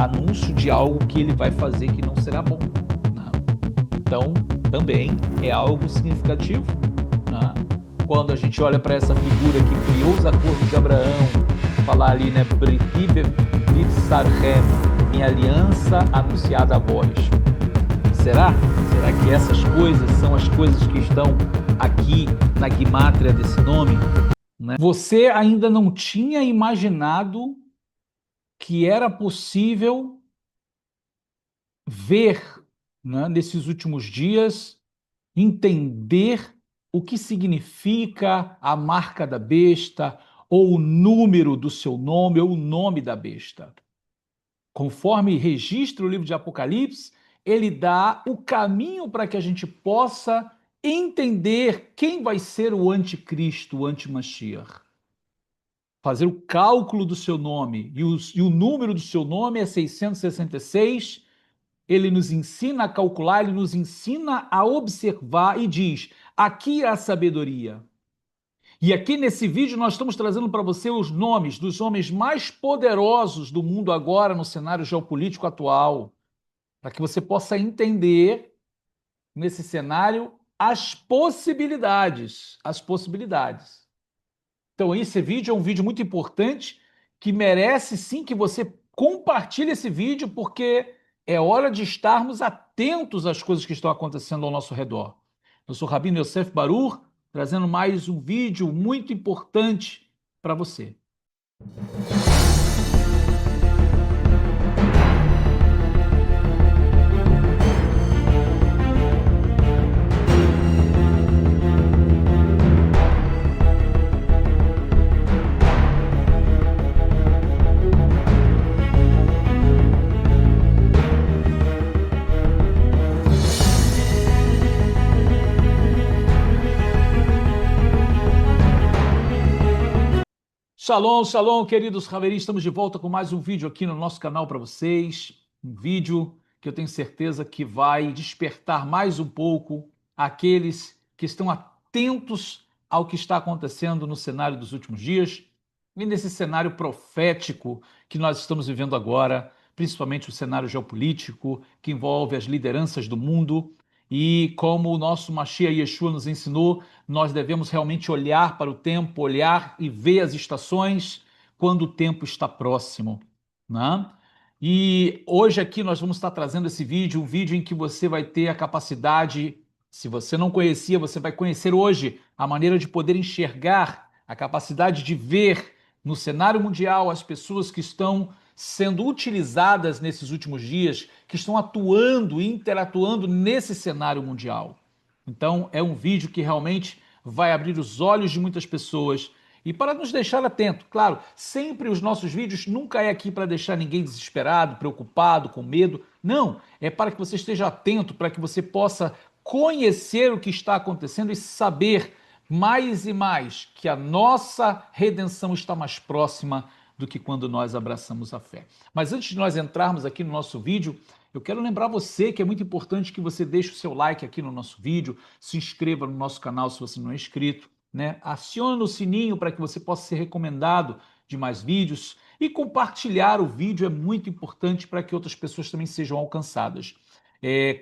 anúncio de algo que ele vai fazer que não será bom, né? Então, também é algo significativo, né? Quando a gente olha para essa figura que criou os acordos de Abraão, falar ali, né, Brit Sarhem, minha aliança anunciada a vós. Será? Será que essas coisas são as coisas que estão aqui na guimátria desse nome, né? Você ainda não tinha imaginado que era possível ver, né, nesses últimos dias, entender o que significa a marca da besta, ou o número do seu nome, ou o nome da besta. Conforme registra o livro de Apocalipse, ele dá o caminho para que a gente possa entender quem vai ser o anticristo, o anti-Mashiach. Fazer o cálculo do seu nome, e o número do seu nome é 666, ele nos ensina a calcular, ele nos ensina a observar e diz, aqui é a sabedoria. E aqui nesse vídeo nós estamos trazendo para você os nomes dos homens mais poderosos do mundo agora no cenário geopolítico atual, para que você possa entender nesse cenário as possibilidades, Então esse vídeo é um vídeo muito importante que merece sim que você compartilhe esse vídeo, porque é hora de estarmos atentos às coisas que estão acontecendo ao nosso redor. Eu sou Rabino Yosef Barur, trazendo mais um vídeo muito importante para você. Shalom, shalom, queridos Haverim, estamos de volta com mais um vídeo aqui no nosso canal para vocês. Um vídeo que eu tenho certeza que vai despertar mais um pouco aqueles que estão atentos ao que está acontecendo no cenário dos últimos dias e nesse cenário profético que nós estamos vivendo agora, principalmente o cenário geopolítico que envolve as lideranças do mundo. E como o nosso Mashiach Yeshua nos ensinou, nós devemos realmente olhar para o tempo, olhar e ver as estações quando o tempo está próximo, né? E hoje aqui nós vamos estar trazendo esse vídeo, um vídeo em que você vai ter a capacidade, se você não conhecia, você vai conhecer hoje a maneira de poder enxergar, a capacidade de ver no cenário mundial as pessoas que estão sendo utilizadas nesses últimos dias, que estão atuando e interatuando nesse cenário mundial. Então, é um vídeo que realmente vai abrir os olhos de muitas pessoas e para nos deixar atento. Claro, sempre os nossos vídeos nunca é aqui para deixar ninguém desesperado, preocupado, com medo. Não, é para que você esteja atento, para que você possa conhecer o que está acontecendo e saber mais e mais que a nossa redenção está mais próxima do que quando nós abraçamos a fé. Mas antes de nós entrarmos aqui no nosso vídeo, eu quero lembrar você que é muito importante que você deixe o seu like aqui no nosso vídeo, se inscreva no nosso canal se você não é inscrito, né? Acione o sininho para que você possa ser recomendado de mais vídeos e compartilhar o vídeo é muito importante para que outras pessoas também sejam alcançadas.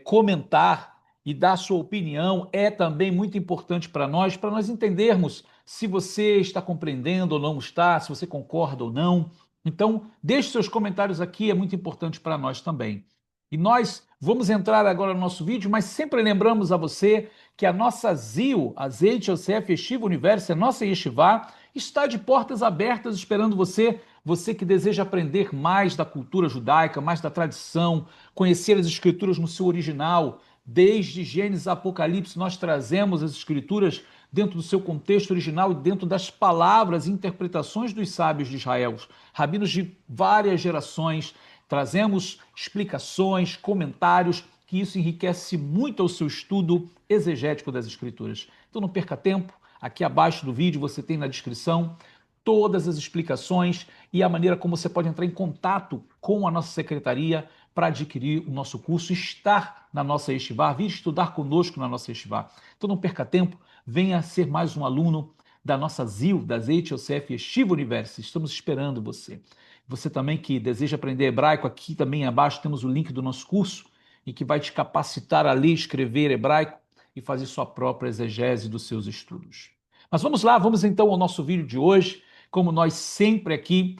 Comentar e dar sua opinião é também muito importante para nós entendermos se você está compreendendo ou não está, se você concorda ou não. Então, deixe seus comentários aqui, é muito importante para nós também. E nós vamos entrar agora no nosso vídeo, mas sempre lembramos a você que a nossa ZIL, a Zeit Yosef Yeshiva Universo, a nossa Yeshivá, está de portas abertas esperando você, você que deseja aprender mais da cultura judaica, mais da tradição, conhecer as escrituras no seu original. Desde Gênesis a Apocalipse, nós trazemos as escrituras dentro do seu contexto original e dentro das palavras e interpretações dos sábios de Israel, rabinos de várias gerações. Trazemos explicações, comentários, que isso enriquece muito o seu estudo exegético das escrituras. Então não perca tempo, aqui abaixo do vídeo você tem na descrição todas as explicações e a maneira como você pode entrar em contato com a nossa secretaria para adquirir o nosso curso, estar na nossa Yeshivá, vir estudar conosco na nossa Yeshivá. Então não perca tempo, venha ser mais um aluno da nossa ZIL, da Zeit Yosef Yeshiva Universo. Estamos esperando você. Você também que deseja aprender hebraico, aqui também abaixo temos o link do nosso curso e que vai te capacitar a ler e escrever hebraico e fazer sua própria exegese dos seus estudos. Mas vamos lá, vamos então ao nosso vídeo de hoje. Como nós sempre aqui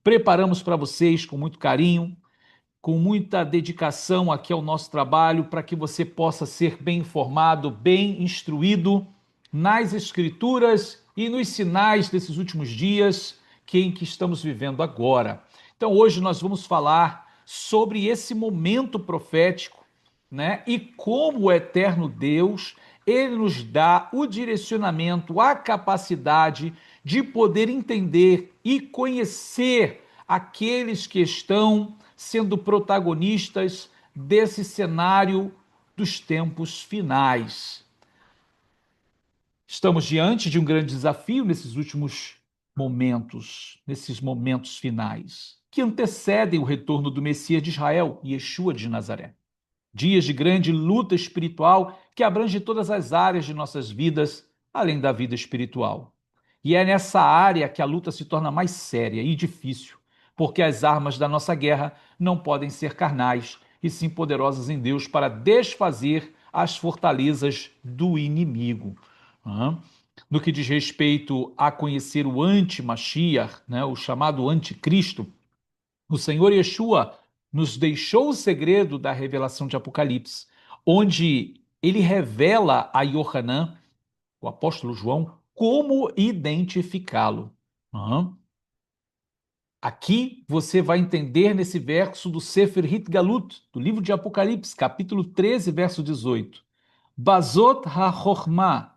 preparamos para vocês com muito carinho, com muita dedicação aqui ao nosso trabalho, para que você possa ser bem informado, bem instruído nas escrituras e nos sinais desses últimos dias em que estamos vivendo agora. Então hoje nós vamos falar sobre esse momento profético, né? E como o eterno Deus, ele nos dá o direcionamento, a capacidade de poder entender e conhecer aqueles que estão sendo protagonistas desse cenário dos tempos finais. Estamos diante de um grande desafio nesses últimos momentos, nesses momentos finais, que antecedem o retorno do Messias de Israel, Yeshua de Nazaré. Dias de grande luta espiritual que abrange todas as áreas de nossas vidas, além da vida espiritual. E é nessa área que a luta se torna mais séria e difícil, porque as armas da nossa guerra não podem ser carnais, e sim poderosas em Deus para desfazer as fortalezas do inimigo. No que diz respeito a conhecer o anti-Mashiach, né, o chamado anticristo, o Senhor Yeshua nos deixou o segredo da revelação de Apocalipse, onde ele revela a Yohanan, o apóstolo João, como identificá-lo. Aqui você vai entender nesse verso do Sefer Hitgalut, do livro de Apocalipse, capítulo 13, verso 18. Bazot ha-chokhmah,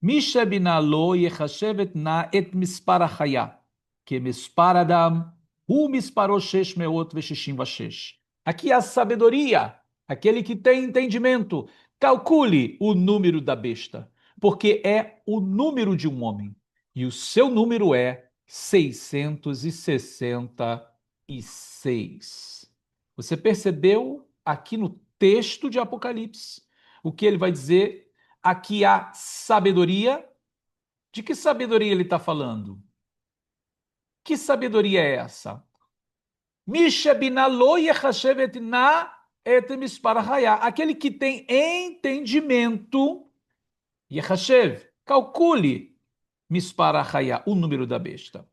mishabina lo yechashevet na et mispar hachaya, que mispar adam, hu misparou shesh meot veshishim vashesh. Aqui a sabedoria, aquele que tem entendimento, calcule o número da besta, porque é o número de um homem, e o seu número é 666. Você percebeu aqui no texto de Apocalipse o que ele vai dizer? Aqui há sabedoria. De que sabedoria ele está falando? Que sabedoria é essa? Aquele que tem entendimento, Yechashev, calcule Misparahaya, o número da besta.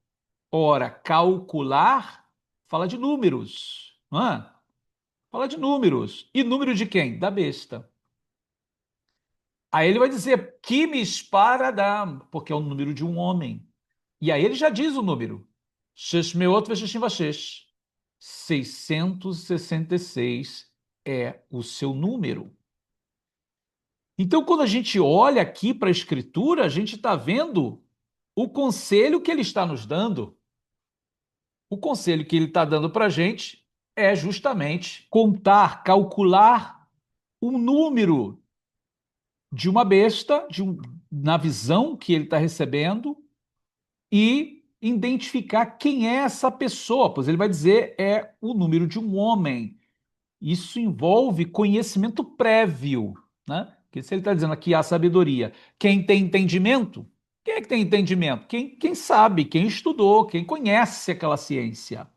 Ora, calcular fala de números. Fala de números. E número de quem? Da besta. Aí ele vai dizer Kimisparadam, porque é o número de um homem. E aí ele já diz o número. Sheshmeot vesheshim vashesh. 666 é o seu número. Então, quando a gente olha aqui para a Escritura, a gente está vendo o conselho que ele está nos dando. O conselho que ele está dando para a gente é justamente contar, calcular o número de uma besta, na visão que ele está recebendo, e identificar quem é essa pessoa, pois ele vai dizer é o número de um homem. Isso envolve conhecimento prévio, né? Porque se ele está dizendo aqui a sabedoria, quem tem entendimento, quem é que tem entendimento? Quem sabe, quem estudou, quem conhece aquela ciência.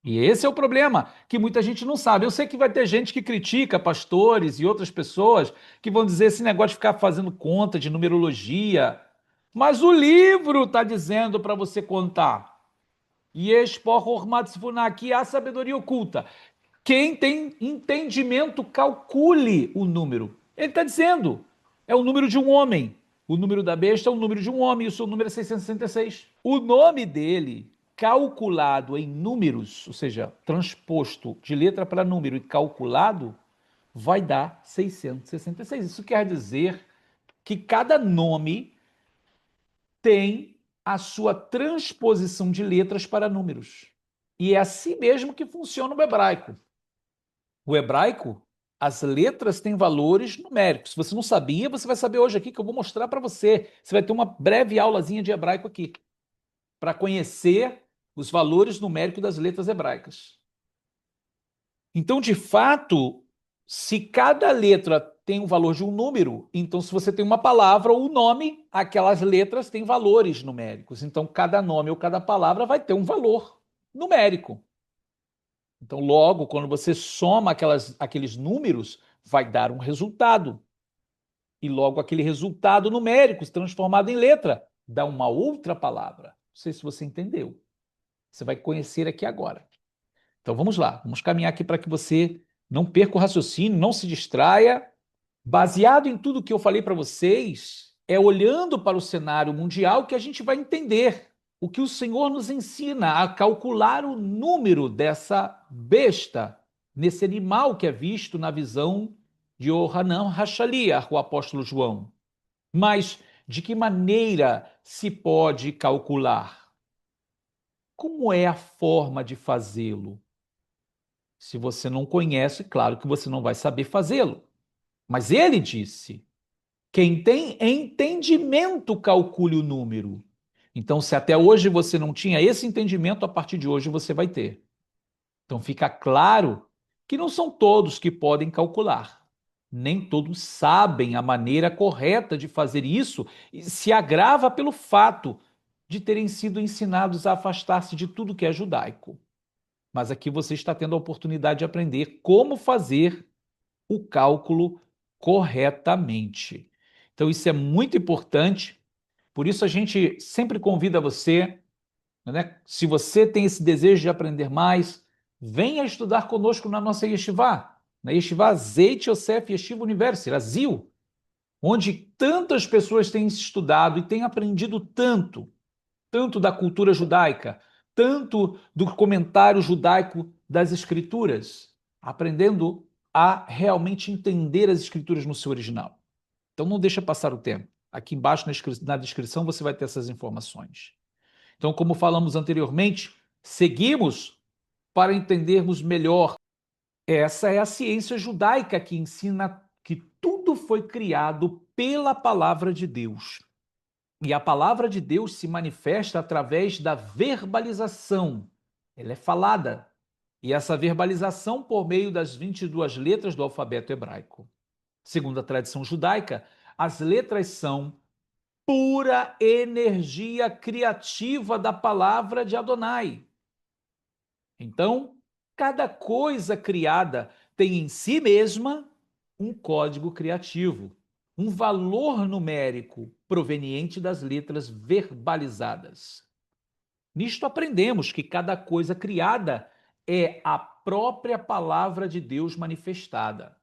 E esse é o problema, que muita gente não sabe. Eu sei que vai ter gente que critica pastores e outras pessoas que vão dizer esse negócio de ficar fazendo conta de numerologia, mas o livro está dizendo para você contar. E aqui há sabedoria oculta. Quem tem entendimento, calcule o número. Ele está dizendo, é o número de um homem. O número da besta é o número de um homem, e o seu número é 666. O nome dele, calculado em números, ou seja, transposto de letra para número e calculado, vai dar 666. Isso quer dizer que cada nome tem a sua transposição de letras para números. E é assim mesmo que funciona o hebraico. O hebraico, as letras têm valores numéricos. Se você não sabia, você vai saber hoje aqui que eu vou mostrar para você. Você vai ter uma breve aulazinha de hebraico aqui, para conhecer os valores numéricos das letras hebraicas. Então, de fato, se cada letra tem o valor de um número, então se você tem uma palavra ou um nome, aquelas letras têm valores numéricos. Então, cada nome ou cada palavra vai ter um valor. numérico. Então, logo, quando você soma aqueles números, vai dar um resultado. E logo aquele resultado numérico transformado em letra dá uma outra palavra. Não sei se você entendeu. Você vai conhecer aqui agora. Então vamos lá, vamos caminhar aqui para que você não perca o raciocínio, não se distraia. Baseado em tudo que eu falei para vocês, é olhando para o cenário mundial que a gente vai entender o que o Senhor nos ensina a calcular o número dessa besta, nesse animal que é visto na visão de Yohanan Hashaliah, o apóstolo João. Mas de que maneira se pode calcular? Como é a forma de fazê-lo? Se você não conhece, claro que você não vai saber fazê-lo. Mas ele disse: quem tem entendimento calcule o número. Então, se até hoje você não tinha esse entendimento, a partir de hoje você vai ter. Então, fica claro que não são todos que podem calcular. Nem todos sabem a maneira correta de fazer isso e se agrava pelo fato de terem sido ensinados a afastar-se de tudo que é judaico. Mas aqui você está tendo a oportunidade de aprender como fazer o cálculo corretamente. Então, isso é muito importante. Por isso, a gente sempre convida você, né? Se você tem esse desejo de aprender mais, venha estudar conosco na nossa Yeshivá, na Yeshivá Zeit Yosef Yeshiva University, Brasil, onde tantas pessoas têm estudado e têm aprendido tanto da cultura judaica, tanto do comentário judaico das escrituras, aprendendo a realmente entender as escrituras no seu original. Então não deixa passar o tempo. Aqui embaixo na descrição você vai ter essas informações. Então, como falamos anteriormente, seguimos para entendermos melhor. Essa é a ciência judaica que ensina que tudo foi criado pela palavra de Deus. E a palavra de Deus se manifesta através da verbalização. Ela é falada. E essa verbalização por meio das 22 letras do alfabeto hebraico. Segundo a tradição judaica, as letras são pura energia criativa da palavra de Adonai. Então, cada coisa criada tem em si mesma um código criativo, um valor numérico proveniente das letras verbalizadas. Nisto aprendemos que cada coisa criada é a própria palavra de Deus manifestada.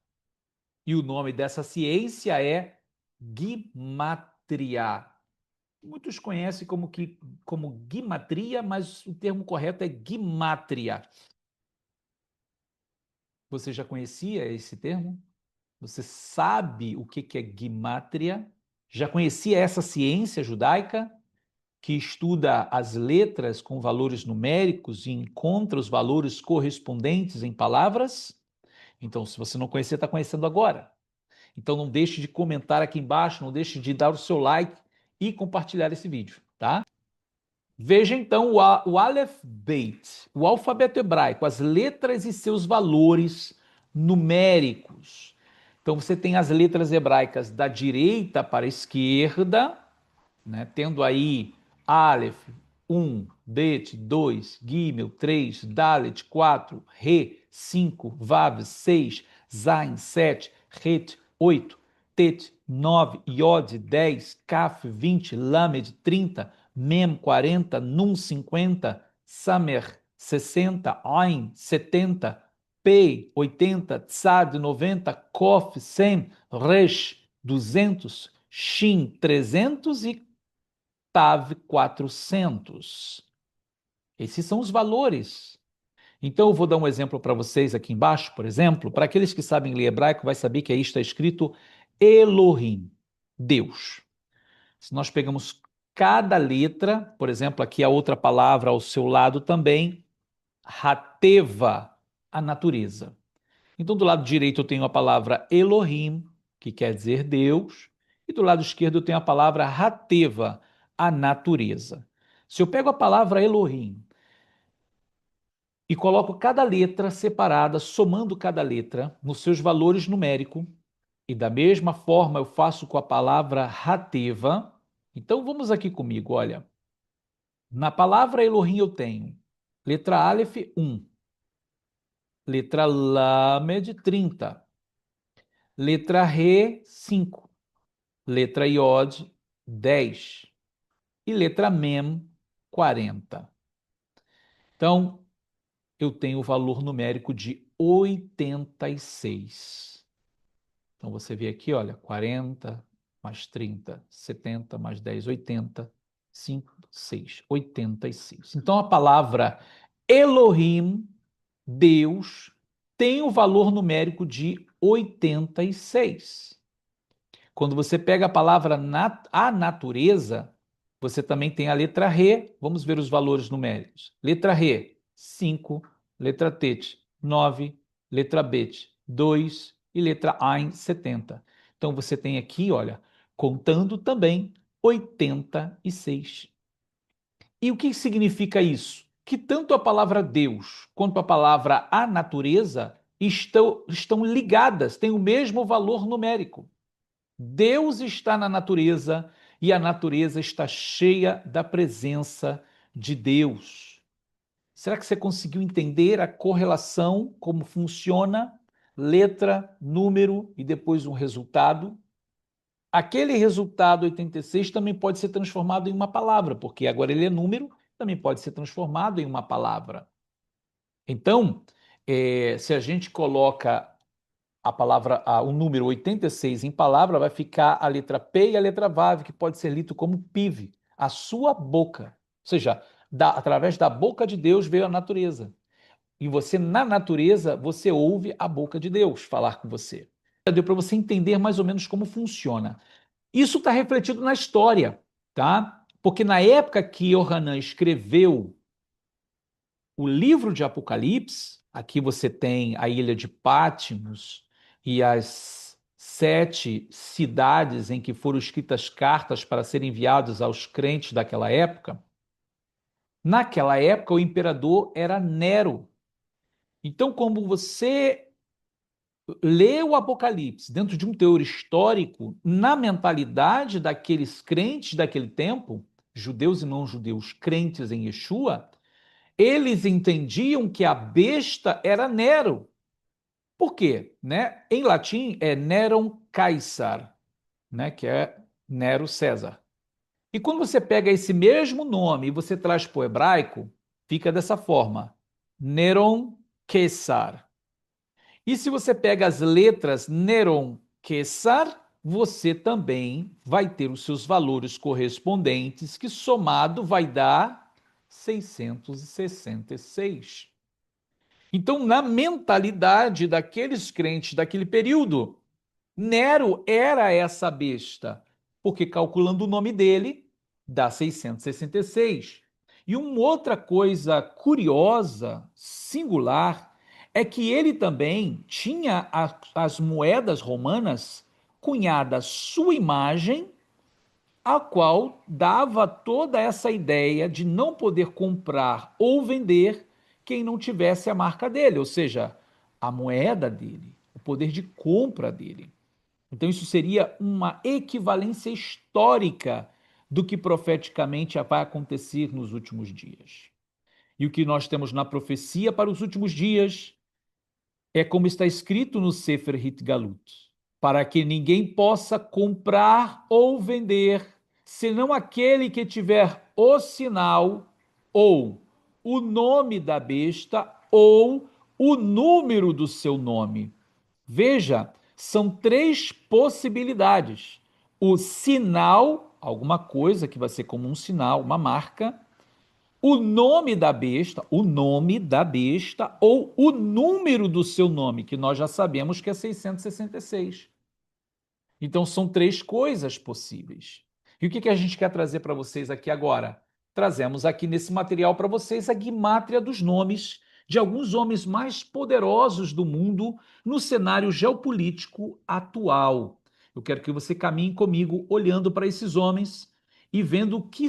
E o nome dessa ciência é Gimatria. Muitos conhecem como Gimatria, mas o termo correto é Gimatria. Você já conhecia esse termo? Você sabe o que é Gimatria? Já conhecia essa ciência judaica que estuda as letras com valores numéricos e encontra os valores correspondentes em palavras? Então, se você não conhecia, está conhecendo agora. Então, não deixe de comentar aqui embaixo, não deixe de dar o seu like e compartilhar esse vídeo, tá? Veja então o Aleph Beit, o alfabeto hebraico, as letras e seus valores numéricos. Então você tem as letras hebraicas da direita para a esquerda, né, tendo aí Aleph 1, Bet 2, Gimel 3, Dalet 4, Re 5, Vav 6, Zain 7, Het 8, Tet 9, Yod 10, Kaf 20, Lamed 30, Mem 40, Nun 50, Samer 60, Ain 70, Pei 80, Tzad 90, Kof 100, Resh 200, Shin 300 e Tav 400. Esses são os valores. Então eu vou dar um exemplo para vocês aqui embaixo, por exemplo. Para aqueles que sabem ler hebraico, vai saber que aí está escrito Elohim, Deus. Se nós pegamos cada letra, por exemplo, aqui a outra palavra ao seu lado também, Hateva, a natureza. Então, do lado direito eu tenho a palavra Elohim, que quer dizer Deus, e do lado esquerdo eu tenho a palavra Hateva, a natureza. Se eu pego a palavra Elohim e coloco cada letra separada, somando cada letra nos seus valores numéricos, e da mesma forma eu faço com a palavra Hateva, então vamos aqui comigo, olha. Na palavra Elohim eu tenho Letra Aleph, 1. Letra Lamed, 30. Letra Re, 5. Letra Iod, 10. E letra Mem, 40. Então, eu tenho o valor numérico de 86. Então, você vê aqui, olha, 40 mais 30, 70 mais 10, 80, 5, 6, 86. Então, a palavra Elohim, Deus, tem o valor numérico de 86. Quando você pega a palavra a natureza, você também tem a letra Re. Vamos ver os valores numéricos. Letra Re, 5. Letra Tet, 9. Letra Bet, 2. E letra Ain, 70. Então você tem aqui, olha, contando também 86. E o que significa isso? Que tanto a palavra Deus quanto a palavra a natureza estão ligadas, têm o mesmo valor numérico. Deus está na natureza e a natureza está cheia da presença de Deus. Será que você conseguiu entender a correlação, como funciona? Letra, número e depois um resultado. Aquele resultado 86 também pode ser transformado em uma palavra, porque agora ele é número, também pode ser transformado em uma palavra. Então, se a gente coloca a palavra, o número 86 em palavra, vai ficar a letra P e a letra Vav, que pode ser lido como pive, a sua boca. Ou seja, através da boca de Deus veio a natureza. E você, na natureza, você ouve a boca de Deus falar com você. Deu para você entender mais ou menos como funciona. Isso está refletido na história, tá? Porque na época que Yohanan escreveu o livro de Apocalipse, aqui você tem a ilha de Patmos e as 7 cidades em que foram escritas cartas para serem enviadas aos crentes daquela época. Naquela época, o imperador era Nero. Então, como você lê o Apocalipse dentro de um teor histórico, na mentalidade daqueles crentes daquele tempo, judeus e não judeus, crentes em Yeshua, eles entendiam que a besta era Nero. Por quê? Né? Em latim é Neron Caesar, né? Que é Nero César. E quando você pega esse mesmo nome e você traz para o hebraico, fica dessa forma: Neron Caesar. E se você pega as letras Neron Caesar, você também vai ter os seus valores correspondentes, que somado vai dar 666. Então, na mentalidade daqueles crentes daquele período, Nero era essa besta, porque calculando o nome dele, dá 666. E uma outra coisa curiosa, singular, é que ele também tinha as moedas romanas cunhadas sua imagem, a qual dava toda essa ideia de não poder comprar ou vender quem não tivesse a marca dele, ou seja, a moeda dele, o poder de compra dele. Então, isso seria uma equivalência histórica do que profeticamente vai acontecer nos últimos dias. E o que nós temos na profecia para os últimos dias é como está escrito no Sefer Hitgalut, para que ninguém possa comprar ou vender, senão aquele que tiver o sinal ou o nome da besta ou o número do seu nome. Veja, são 3 possibilidades. O sinal, alguma coisa que vai ser como um sinal, uma marca, o nome da besta ou o número do seu nome, que nós já sabemos que é 666. Então são 3 coisas possíveis. E o que a gente quer trazer para vocês aqui agora? Trazemos aqui nesse material para vocês a guimátria dos nomes de alguns homens mais poderosos do mundo no cenário geopolítico atual. Eu quero que você caminhe comigo olhando para esses homens e vendo o que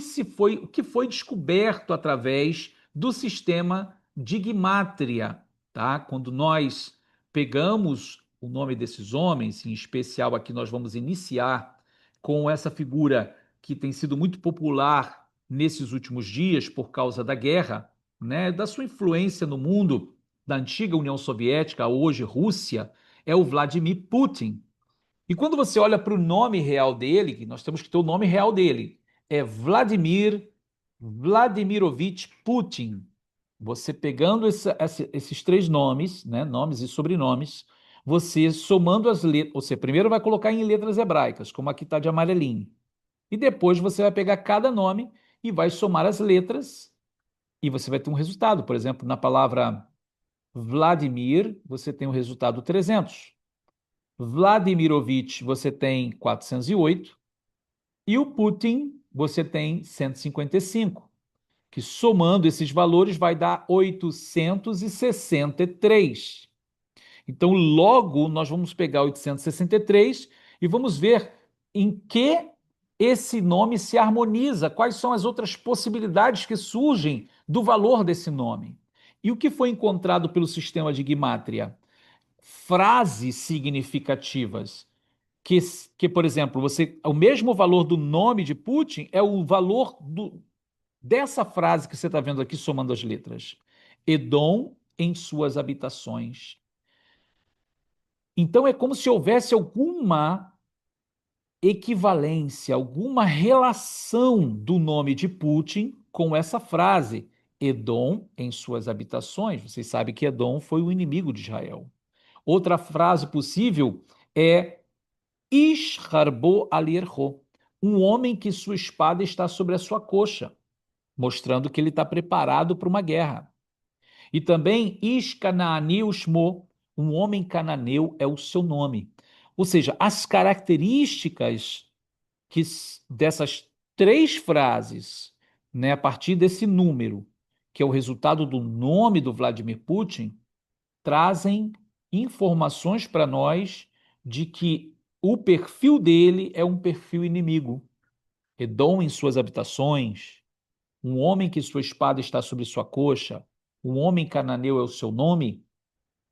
foi descoberto através do sistema de guimátria, tá? Quando nós pegamos o nome desses homens, em especial aqui nós vamos iniciar com essa figura que tem sido muito popular nesses últimos dias por causa da guerra, né, da sua influência no mundo, da antiga União Soviética, hoje Rússia, é o Vladimir Putin. E quando você olha para o nome real dele, que nós temos que ter o nome real dele, é Vladimir Vladimirovich Putin. Você pegando esses três nomes, né, nomes e sobrenomes, você somando as letras, você primeiro vai colocar em letras hebraicas, como aqui está de amarelinho. E depois você vai pegar cada nome e vai somar as letras e você vai ter um resultado. Por exemplo, na palavra Vladimir, você tem o resultado 300. Vladimirovich, você tem 408. E o Putin, você tem 155, que somando esses valores vai dar 863. Então, logo, nós vamos pegar 863 e vamos ver em que esse nome se harmoniza, quais são as outras possibilidades que surgem do valor desse nome. E o que foi encontrado pelo sistema de Guimátrria? Frases significativas. Por exemplo, o mesmo valor do nome de Putin é o valor dessa frase que você está vendo aqui, somando as letras. Edom em suas habitações. Então é como se houvesse alguma equivalência, alguma relação do nome de Putin com essa frase. Edom em suas habitações. Vocês sabem que Edom foi o inimigo de Israel. Outra frase possível é Ish harbo alirho, um homem que sua espada está sobre a sua coxa, mostrando que ele está preparado para uma guerra. E também Ish Canaani Ushmo, um homem cananeu é o seu nome. Ou seja, as características que dessas três frases, né, a partir desse número, que é o resultado do nome do Vladimir Putin, trazem informações para nós de que o perfil dele é um perfil inimigo. Edom em suas habitações, um homem que sua espada está sobre sua coxa, um homem cananeu é o seu nome.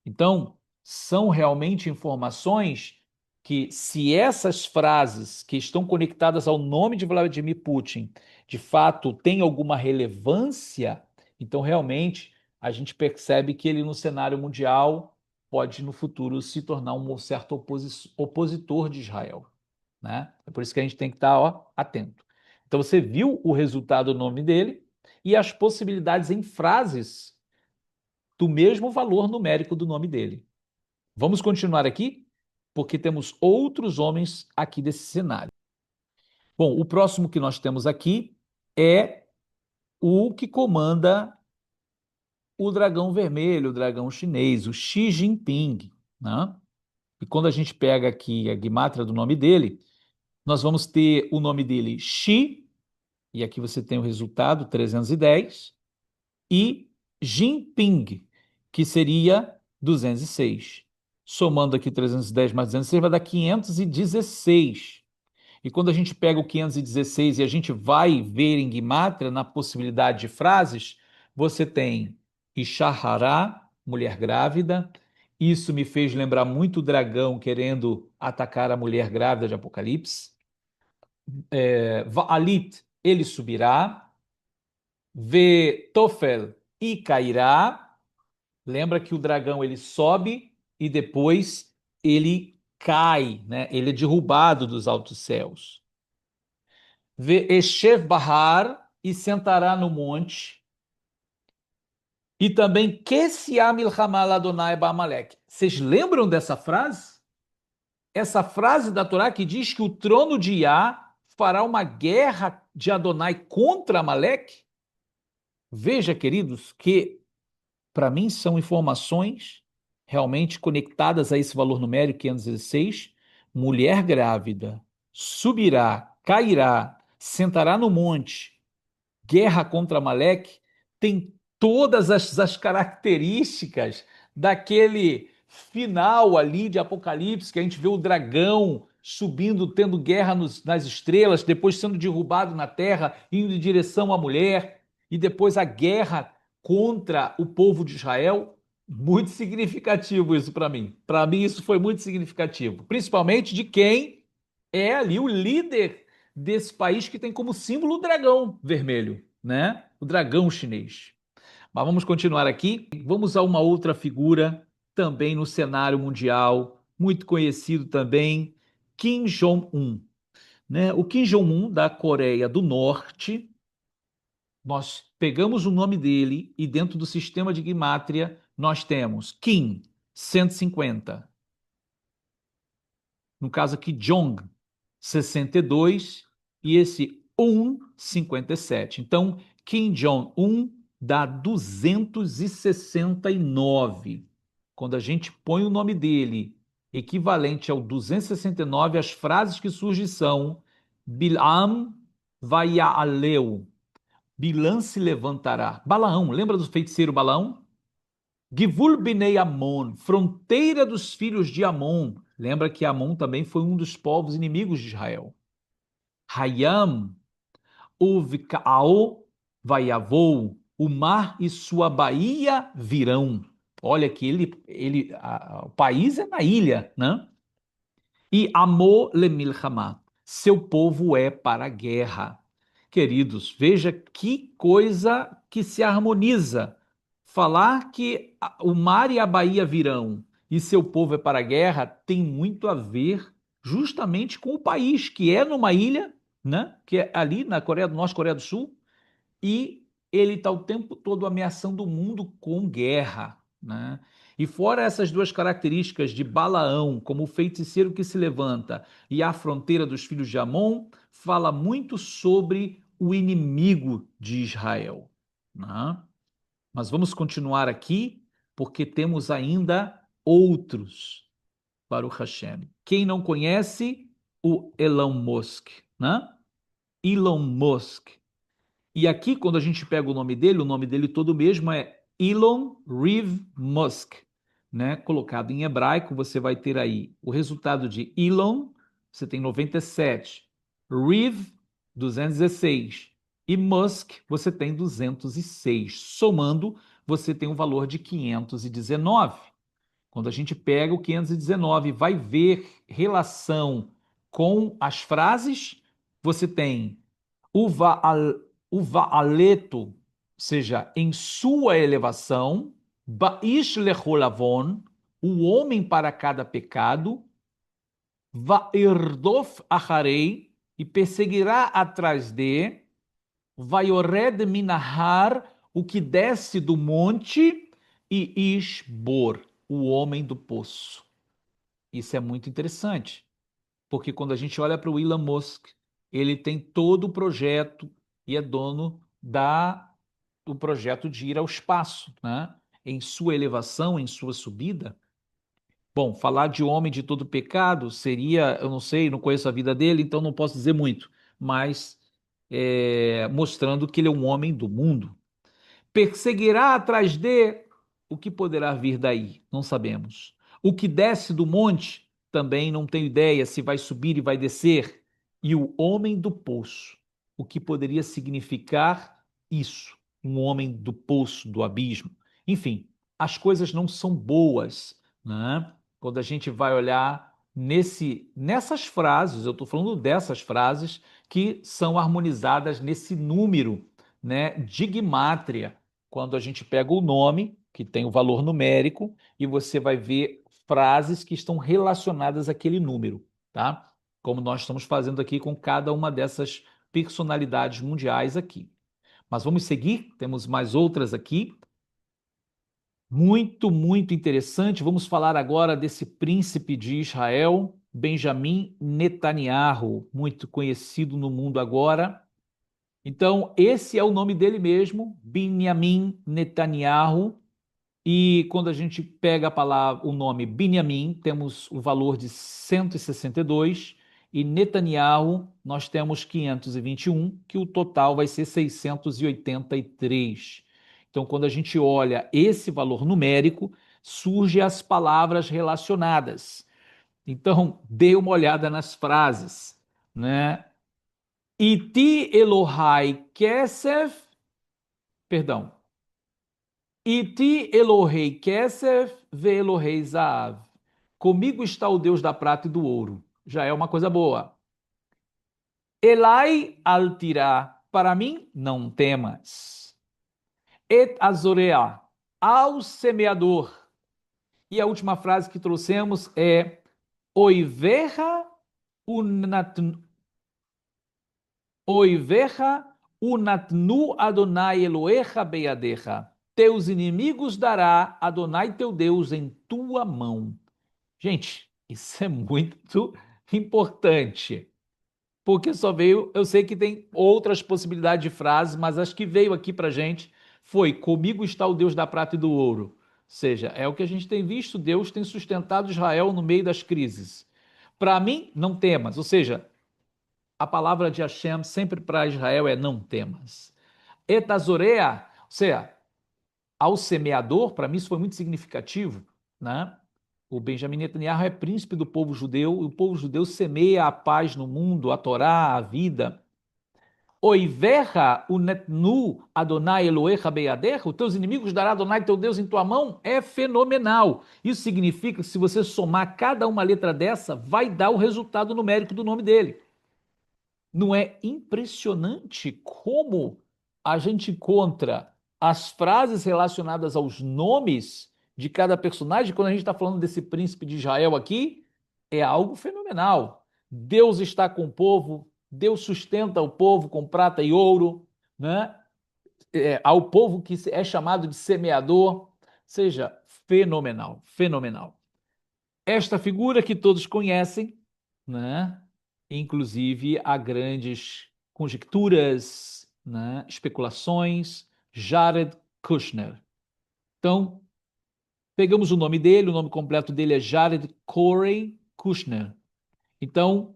Então, são realmente informações que, se essas frases que estão conectadas ao nome de Vladimir Putin, de fato, têm alguma relevância, então realmente a gente percebe que ele no cenário mundial pode no futuro se tornar um certo opositor de Israel, né? É por isso que a gente tem que estar, ó, atento. Então você viu o resultado do nome dele e as possibilidades em frases do mesmo valor numérico do nome dele. Vamos continuar aqui, porque temos outros homens aqui desse cenário. Bom, o próximo que nós temos aqui é o que comanda o dragão vermelho, o dragão chinês, o Xi Jinping, né? E quando a gente pega aqui a guimátria do nome dele, nós vamos ter o nome dele Xi, e aqui você tem o resultado, 310, e Jinping, que seria 206. Somando aqui 310 mais 206 vai dar 516. E quando a gente pega o 516 e a gente vai ver em Guimátria, na possibilidade de frases, você tem Ixahará, mulher grávida. Isso me fez lembrar muito o dragão querendo atacar a mulher grávida de Apocalipse. Va'alit, ele subirá. Vetofel, e cairá. Lembra que o dragão ele sobe e depois ele cai, né? Ele é derrubado dos altos céus. Ve'eshev bahar, e sentará no monte. E também Kesiá milchama ladonai ba'amalek. Vocês lembram dessa frase? Essa frase da Torá que diz que o trono de Iá fará uma guerra de Adonai contra Amaleque? Veja, queridos, que para mim são informações realmente conectadas a esse valor numérico 516. Mulher grávida subirá, cairá, sentará no monte, guerra contra Amaleque, tem todas as características daquele final ali de Apocalipse, que a gente vê o dragão subindo, tendo guerra nas estrelas, depois sendo derrubado na terra, indo em direção à mulher, e depois a guerra contra o povo de Israel. Muito significativo isso para mim. Para mim, isso foi muito significativo, principalmente de quem é ali o líder desse país que tem como símbolo o dragão vermelho, né? O dragão chinês. Mas vamos continuar aqui. Vamos a uma outra figura, também no cenário mundial, muito conhecido também, Kim Jong-un, né? O Kim Jong-un, da Coreia do Norte, nós pegamos o nome dele e dentro do sistema de Gematria nós temos Kim, 150. No caso aqui, Jong, 62, e esse Un, 57. Então, Kim Jong-un dá 269. Quando a gente põe o nome dele equivalente ao 269, as frases que surgem são Bilam vaya'aleu, Bilã se levantará. Balaão, lembra do feiticeiro Balaão? Givul Binei Amon, fronteira dos filhos de Amon. Lembra que Amon também foi um dos povos inimigos de Israel. Hayam, Uvka'o, Vaiavou, o mar e sua baía virão. Olha que o país é na ilha, né? E Amo Lemilchama, seu povo é para a guerra. Queridos, veja que coisa que se harmoniza. Falar que o mar e a baía virão e seu povo é para a guerra tem muito a ver justamente com o país, que é numa ilha, né? Que é ali na Coreia do Norte, Coreia do Sul, e ele está o tempo todo ameaçando o mundo com guerra, né? E fora essas duas características de Balaão, como o feiticeiro que se levanta, e a fronteira dos filhos de Amon, fala muito sobre o inimigo de Israel, né? Mas vamos continuar aqui, porque temos ainda outros, Baruch Hashem. Quem não conhece o Elon Musk, né? Elon Musk. E aqui, quando a gente pega o nome dele todo mesmo é Elon Reeve Musk, né? Colocado em hebraico, você vai ter aí o resultado de Elon, você tem 97, Reeve, 216, e Musk, você tem 206. Somando, você tem um valor de 519. Quando a gente pega o 519 e vai ver relação com as frases, você tem o Vaaleto, seja, em sua elevação, Baish lecholavon, o homem para cada pecado, Vairdof acharei, e perseguirá atrás de, Vaiored minahar, o que desce do monte, e Ishbor, o homem do poço. Isso é muito interessante, porque quando a gente olha para o Elon Musk, ele tem todo o projeto e é dono do projeto de ir ao espaço, né? Em sua elevação, em sua subida. Bom, falar de homem de todo pecado seria, eu não sei, não conheço a vida dele, então não posso dizer muito, mas mostrando que ele é um homem do mundo. Perseguirá atrás de, o que poderá vir daí? Não sabemos. O que desce do monte, também não tenho ideia se vai subir e vai descer. E o homem do poço, o que poderia significar isso? Um homem do poço, do abismo. Enfim, as coisas não são boas, né? Quando a gente vai olhar nessas frases, eu estou falando dessas frases que são harmonizadas nesse número, né, de Gimátria, quando a gente pega o nome, que tem o valor numérico, e você vai ver frases que estão relacionadas àquele número, tá? Como nós estamos fazendo aqui com cada uma dessas personalidades mundiais aqui. Mas vamos seguir, temos mais outras aqui. Muito, muito interessante. Vamos falar agora desse príncipe de Israel, Benjamin Netanyahu, muito conhecido no mundo agora. Então, esse é o nome dele mesmo, Binyamin Netanyahu. E quando a gente pega a palavra, o nome Binyamin, temos o valor de 162, e Netanyahu nós temos 521, que o total vai ser 683. Então, quando a gente olha esse valor numérico, surgem as palavras relacionadas. Então, dê uma olhada nas frases, né? Iti Elohai Kesef, perdão, Iti Elohei Kesef ve Elohei Zaav. Comigo está o Deus da prata e do ouro. Já é uma coisa boa. Elai altirá, para mim não temas. Et azorea, ao semeador. E a última frase que trouxemos é oiverra Oiverra unatnu Adonai Elohecha beyadecha. Teus inimigos dará Adonai teu Deus em tua mão. Gente, isso é muito importante. Porque só veio, eu sei que tem outras possibilidades de frases, mas as que veio aqui pra gente foi: comigo está o Deus da prata e do ouro. Ou seja, é o que a gente tem visto, Deus tem sustentado Israel no meio das crises. Para mim, não temas. Ou seja, a palavra de Hashem sempre para Israel é não temas. Etazorea, ou seja, ao semeador, para mim isso foi muito significativo, né? O Benjamin Netanyahu é príncipe do povo judeu, e o povo judeu semeia a paz no mundo, a Torá, a vida. Oiverra unetnu Adonai Elohecha beyadecha, os teus inimigos dará Adonai teu Deus em tua mão, é fenomenal. Isso significa que se você somar cada uma letra dessa, vai dar o resultado numérico do nome dele. Não é impressionante como a gente encontra as frases relacionadas aos nomes de cada personagem? Quando a gente está falando desse príncipe de Israel aqui, é algo fenomenal. Deus está com o povo, Deus sustenta o povo com prata e ouro, né? Ao povo que é chamado de semeador, seja fenomenal, fenomenal. Esta figura que todos conhecem, né? Inclusive há grandes conjecturas, né? Especulações, Jared Kushner. Então, pegamos o nome dele, o nome completo dele é Jared Corey Kushner. Então,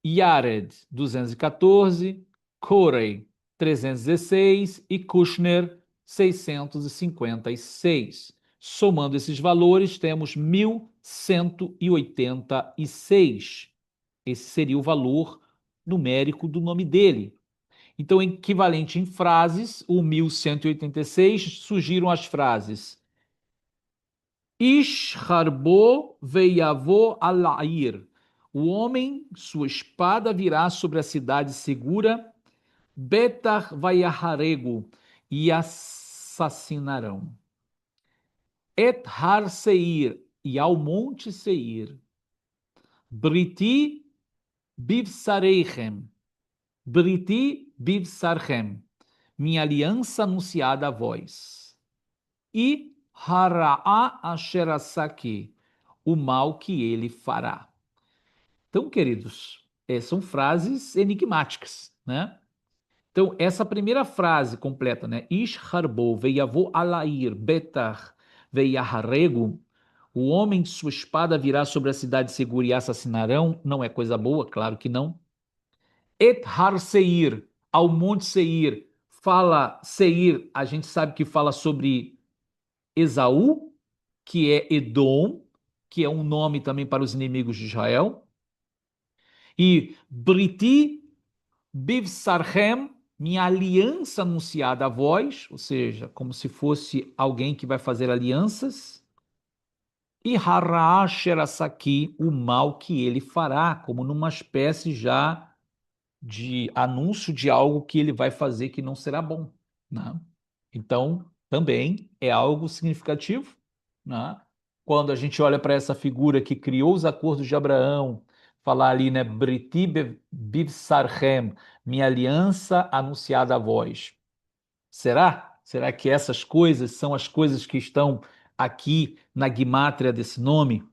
Jared 214, Corey 316 e Kushner 656. Somando esses valores, temos 1186. Esse seria o valor numérico do nome dele. Então, equivalente em frases, o 1186, surgiram as frases Ish harbo veiavo alair. O homem, sua espada virá sobre a cidade segura, Betar vaiaharego, e assassinarão. Et har seir, e ao monte Seir. Briti bivsareichem. Briti bivsarchem. Minha aliança anunciada a vós. E hara'a asherasaki, o mal que ele fará. Então, queridos, são frases enigmáticas, né? Então, essa primeira frase completa, né? Ish harbo veiavo alair betar veiaharego, o homem de sua espada virá sobre a cidade segura e assassinarão, não é coisa boa, claro que não. Et har Seir, ao monte Seir, fala Seir, a gente sabe que fala sobre Esaú, que é Edom, que é um nome também para os inimigos de Israel. E Briti Bivsarchem, minha aliança anunciada a vós, ou seja, como se fosse alguém que vai fazer alianças. E Haraasherasaki, o mal que ele fará, como numa espécie já de anúncio de algo que ele vai fazer que não será bom, né? Então, também é algo significativo, né? Quando a gente olha para essa figura que criou os acordos de Abraão, falar ali, né, Briti Bivsarchem, minha aliança anunciada a vós. Será? Será que essas coisas são as coisas que estão aqui na guimátria desse nome?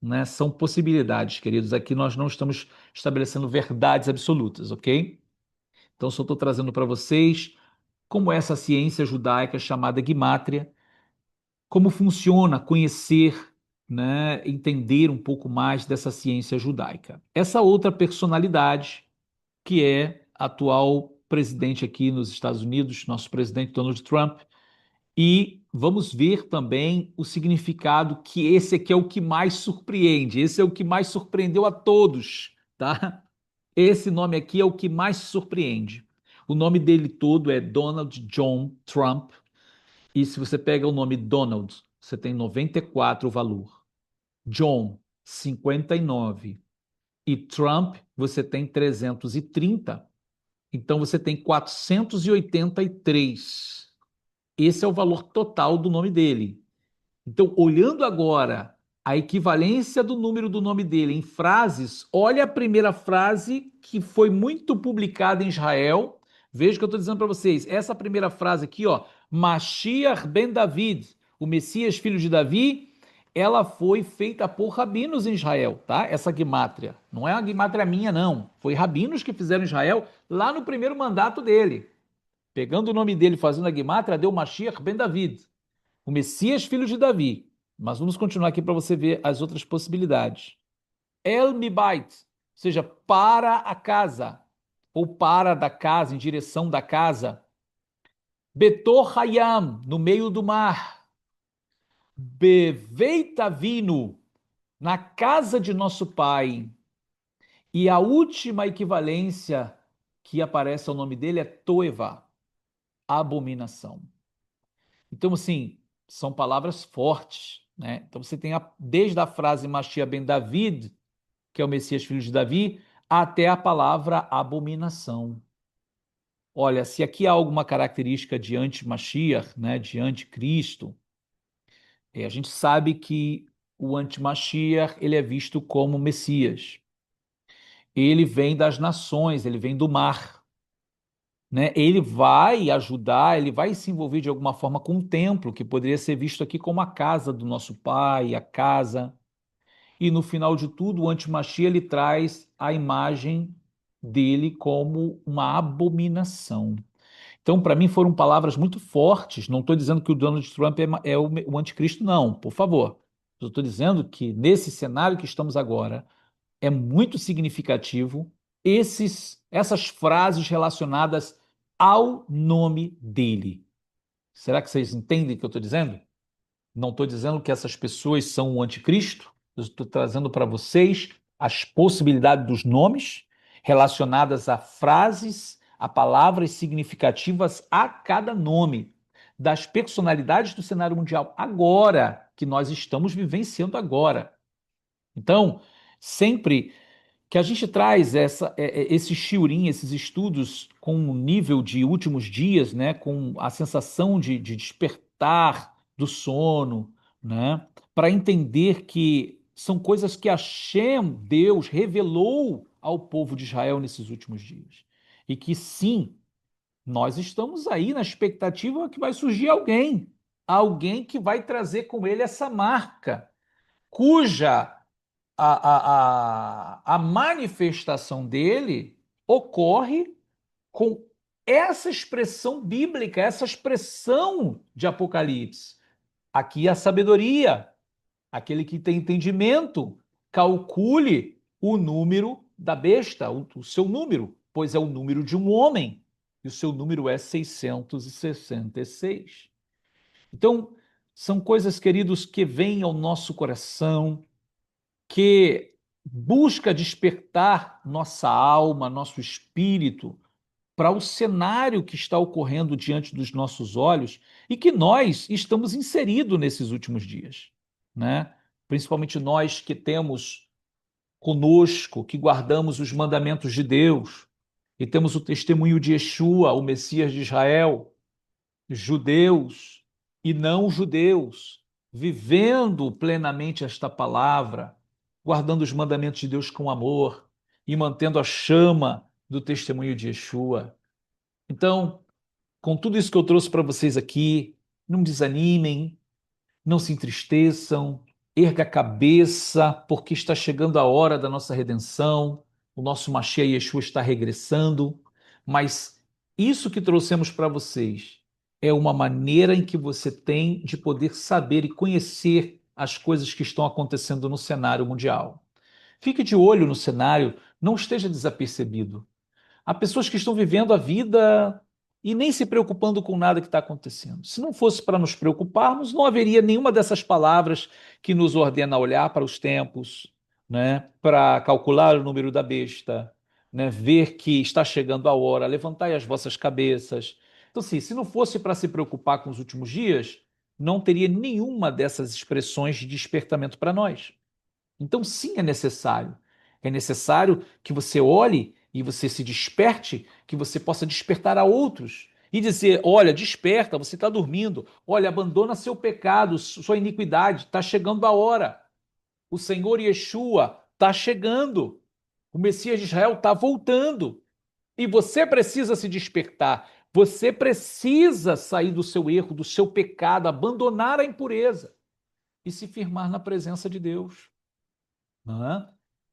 Né? São possibilidades, queridos. Aqui nós não estamos estabelecendo verdades absolutas, ok? Então, só estou trazendo para vocês como essa ciência judaica chamada guimátria, como funciona, conhecer, né, entender um pouco mais dessa ciência judaica. Essa outra personalidade, que é atual presidente aqui nos Estados Unidos, nosso presidente Donald Trump, e vamos ver também o significado, que esse aqui é o que mais surpreende, esse é o que mais surpreendeu a todos, tá? Esse nome aqui é o que mais surpreende. O nome dele todo é Donald John Trump, e se você pega o nome Donald, você tem 94 o valor. John, 59. E Trump, você tem 330. Então você tem 483. Esse é o valor total do nome dele. Então, olhando agora a equivalência do número do nome dele em frases, olha a primeira frase que foi muito publicada em Israel. Veja o que eu estou dizendo para vocês. Essa primeira frase aqui, ó, Mashiach ben David, o Messias filho de Davi, ela foi feita por rabinos em Israel, tá? Essa guimátria. Não é uma guimátria minha, não. Foi rabinos que fizeram em Israel lá no primeiro mandato dele. Pegando o nome dele, fazendo a guimátria, deu Mashiach ben David, o Messias filho de Davi. Mas vamos continuar aqui para você ver as outras possibilidades. El Mibait, ou seja, para a casa, ou para da casa, em direção da casa. Betor Hayam, no meio do mar. Beveitavino, na casa de nosso pai. E a última equivalência que aparece ao nome dele é Toeva, abominação. Então, assim, são palavras fortes, né? Então, você tem desde a frase Mashiach ben David, que é o Messias filho de Davi, até a palavra abominação. Olha, se aqui há alguma característica de anti-Mashiach, né, de anticristo, a gente sabe que o anti-Mashiach, ele é visto como Messias. Ele vem das nações, ele vem do mar, né? Ele vai ajudar, ele vai se envolver de alguma forma com o templo, que poderia ser visto aqui como a casa do nosso pai, a casa. E no final de tudo, o antimachia ele traz a imagem dele como uma abominação. Então, para mim, foram palavras muito fortes. Não estou dizendo que o Donald Trump é o anticristo, não, por favor. Eu estou dizendo que nesse cenário que estamos agora, é muito significativo essas frases relacionadas ao nome dele. Será que vocês entendem o que eu estou dizendo? Não estou dizendo que essas pessoas são o anticristo, eu estou trazendo para vocês as possibilidades dos nomes relacionadas a frases, a palavras significativas a cada nome, das personalidades do cenário mundial agora, que nós estamos vivenciando agora. Então, sempre que a gente traz esse shiurim, esses estudos com um nível de últimos dias, né, com a sensação de despertar do sono, né, para entender que são coisas que Hashem, Deus, revelou ao povo de Israel nesses últimos dias. E que sim, nós estamos aí na expectativa que vai surgir alguém que vai trazer com ele essa marca, cuja a manifestação dele ocorre com essa expressão bíblica, essa expressão de Apocalipse. Aqui a sabedoria, aquele que tem entendimento, calcule o número da besta, o seu número, pois é o número de um homem, e o seu número é 666. Então, são coisas, queridos, que vêm ao nosso coração, que busca despertar nossa alma, nosso espírito para o cenário que está ocorrendo diante dos nossos olhos e que nós estamos inseridos nesses últimos dias, né? Principalmente nós que temos conosco, que guardamos os mandamentos de Deus e temos o testemunho de Yeshua, o Messias de Israel, judeus e não judeus, vivendo plenamente esta palavra, guardando os mandamentos de Deus com amor e mantendo a chama do testemunho de Yeshua. Então, com tudo isso que eu trouxe para vocês aqui, não desanimem, não se entristeçam, erga a cabeça, porque está chegando a hora da nossa redenção, o nosso Mashiach Yeshua está regressando, mas isso que trouxemos para vocês é uma maneira em que você tem de poder saber e conhecer as coisas que estão acontecendo no cenário mundial. Fique de olho no cenário, não esteja desapercebido. Há pessoas que estão vivendo a vida e nem se preocupando com nada que está acontecendo. Se não fosse para nos preocuparmos, não haveria nenhuma dessas palavras que nos ordena olhar para os tempos, né? Para calcular o número da besta, né? Ver que está chegando a hora, levantai as vossas cabeças. Então, assim, se não fosse para se preocupar com os últimos dias, não teria nenhuma dessas expressões de despertamento para nós. Então, sim, é necessário. É necessário que você olhe e você se desperte, que você possa despertar a outros e dizer: olha, desperta, você está dormindo, olha, abandona seu pecado, sua iniquidade, está chegando a hora. O Senhor Yeshua está chegando. O Messias de Israel está voltando. E você precisa se despertar. Você precisa sair do seu erro, do seu pecado, abandonar a impureza e se firmar na presença de Deus. Não é?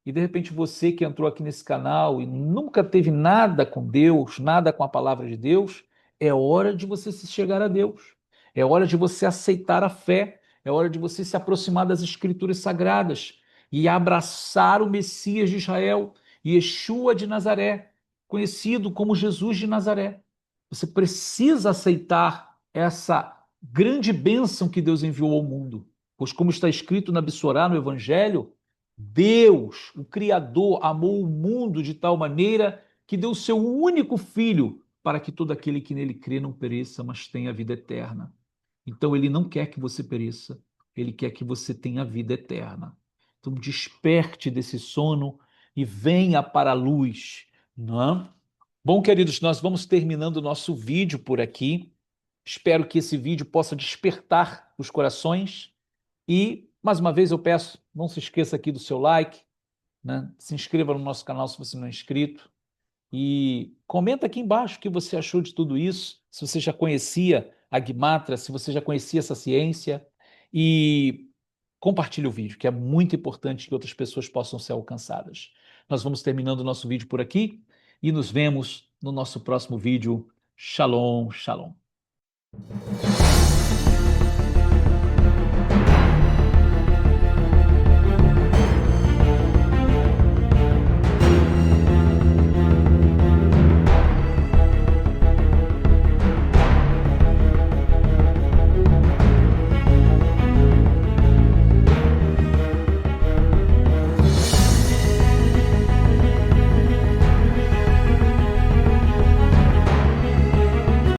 E de repente você que entrou aqui nesse canal e nunca teve nada com Deus, nada com a palavra de Deus, é hora de você se chegar a Deus. É hora de você aceitar a fé. É hora de você se aproximar das Escrituras Sagradas e abraçar o Messias de Israel, Yeshua de Nazaré, conhecido como Jesus de Nazaré. Você precisa aceitar essa grande bênção que Deus enviou ao mundo. Pois, como está escrito na Bissorá, no Evangelho, Deus, o Criador, amou o mundo de tal maneira que deu o seu único filho para que todo aquele que nele crê não pereça, mas tenha vida eterna. Então ele não quer que você pereça, ele quer que você tenha vida eterna. Então desperte desse sono e venha para a luz, não é? Bom, queridos, nós vamos terminando o nosso vídeo por aqui. Espero que esse vídeo possa despertar os corações e, mais uma vez, eu peço, não se esqueça aqui do seu like, né? Se inscreva no nosso canal se você não é inscrito e comenta aqui embaixo o que você achou de tudo isso, se você já conhecia a Guimatra, se você já conhecia essa ciência e compartilhe o vídeo, que é muito importante que outras pessoas possam ser alcançadas. Nós vamos terminando o nosso vídeo por aqui e nos vemos no nosso próximo vídeo. Shalom, shalom.